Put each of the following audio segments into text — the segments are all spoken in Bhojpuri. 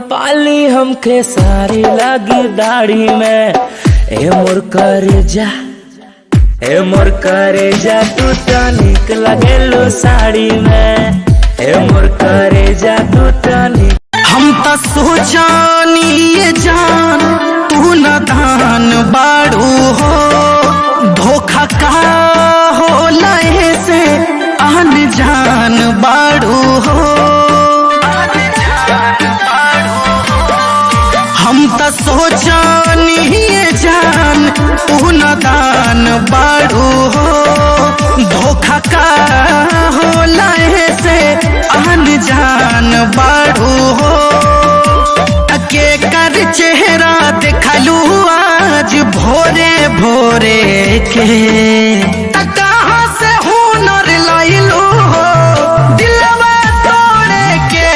पाली हमके सारी लगी दाढ़ी में। ए मोर करेजा, ए मोर करेजा तू तो निक लगेलो साड़ी में। ए मोर करेजा तू तो निक। हम तो सोचानी ये जान तू न दान बाड़ू हो, धोखा का हो लहे से आन जान बाड़ू हो। हम तो सोचानी ये जान तू न दान बाड़ू हो, धोखा का हो लहे से आन जान बाड़ू हो। के कर चेहरा दिखलू आज भोरे भोरे के, कहाँ से हुनर लैलू हो दिलवा तोड़े के।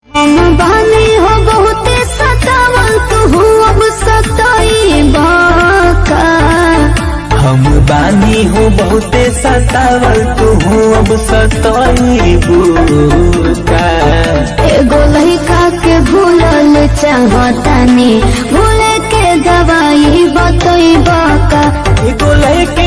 हम बानी हो बहुते सतावल तू अब सताई बाका। हम बानी हो बहुते सतावल तू अब सताई बुका। एगो लइका के भूलल चाहतानी, भूले के दवाई बतई बाका। एगो लइका